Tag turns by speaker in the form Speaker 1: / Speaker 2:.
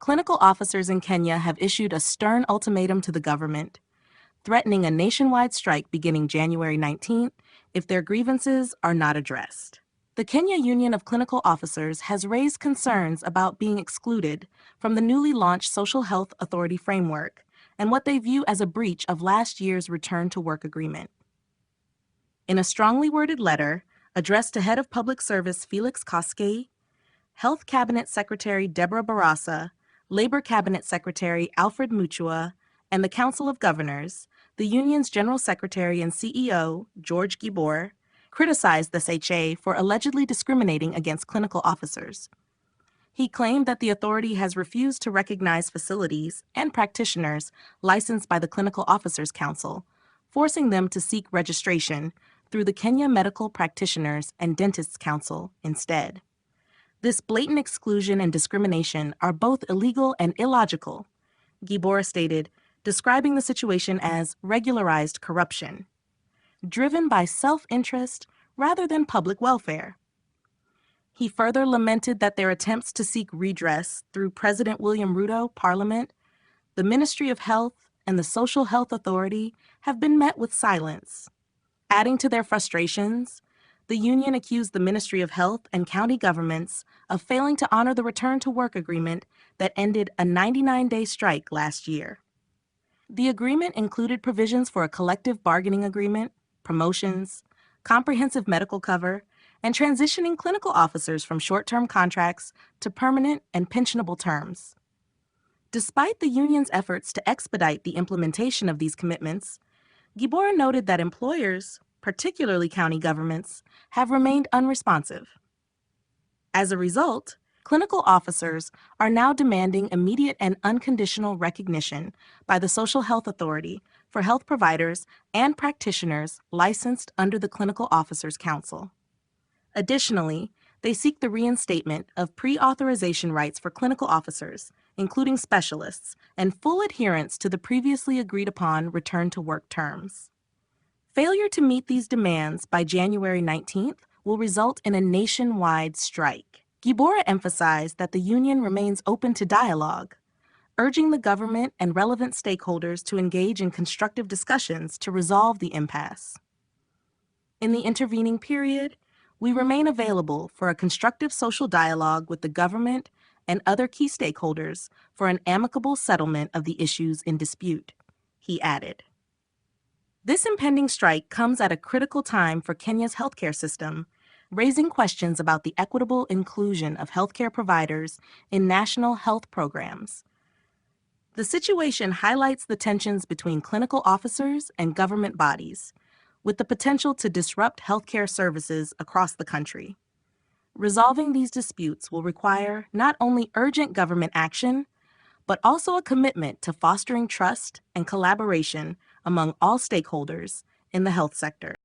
Speaker 1: Clinical officers in Kenya have issued a stern ultimatum to the government, threatening a nationwide strike beginning January 19th if their grievances are not addressed. The Kenya Union of Clinical Officers has raised concerns about being excluded from the newly launched Social Health Authority framework and what they view as a breach of last year's Return to Work agreement. In a strongly worded letter addressed to Head of Public Service Felix Koskei, Health Cabinet Secretary Deborah Barasa, Labor Cabinet Secretary Alfred Mutua, and the Council of Governors, the union's General Secretary and CEO, George Gibor, criticized the SHA for allegedly discriminating against clinical officers. He claimed that the authority has refused to recognize facilities and practitioners licensed by the Clinical Officers Council, forcing them to seek registration through the Kenya Medical Practitioners and Dentists Council instead. This blatant exclusion and discrimination are both illegal and illogical, Gibor stated, describing the situation as regularized corruption, driven by self-interest rather than public welfare. He further lamented that their attempts to seek redress through President William Ruto, Parliament, the Ministry of Health, and the Social Health Authority have been met with silence. Adding to their frustrations, the union accused the Ministry of Health and county governments of failing to honor the Return to Work agreement that ended a 99-day strike last year. The agreement included provisions for a collective bargaining agreement, promotions, comprehensive medical cover, and transitioning clinical officers from short-term contracts to permanent and pensionable terms. Despite the union's efforts to expedite the implementation of these commitments, Gibor noted that employers, particularly county governments, have remained unresponsive. As a result, clinical officers are now demanding immediate and unconditional recognition by the Social Health Authority for health providers and practitioners licensed under the Clinical Officers Council. Additionally, they seek the reinstatement of pre-authorization rights for clinical officers, including specialists, and full adherence to the previously agreed-upon return-to-work terms. Failure to meet these demands by January 19th will result in a nationwide strike. Gibor emphasized that the union remains open to dialogue, urging the government and relevant stakeholders to engage in constructive discussions to resolve the impasse. In the intervening period, we remain available for a constructive social dialogue with the government and other key stakeholders for an amicable settlement of the issues in dispute, he added. This impending strike comes at a critical time for Kenya's healthcare system, raising questions about the equitable inclusion of healthcare providers in national health programs. The situation highlights the tensions between clinical officers and government bodies, with the potential to disrupt healthcare services across the country. Resolving these disputes will require not only urgent government action, but also a commitment to fostering trust and collaboration among all stakeholders in the health sector.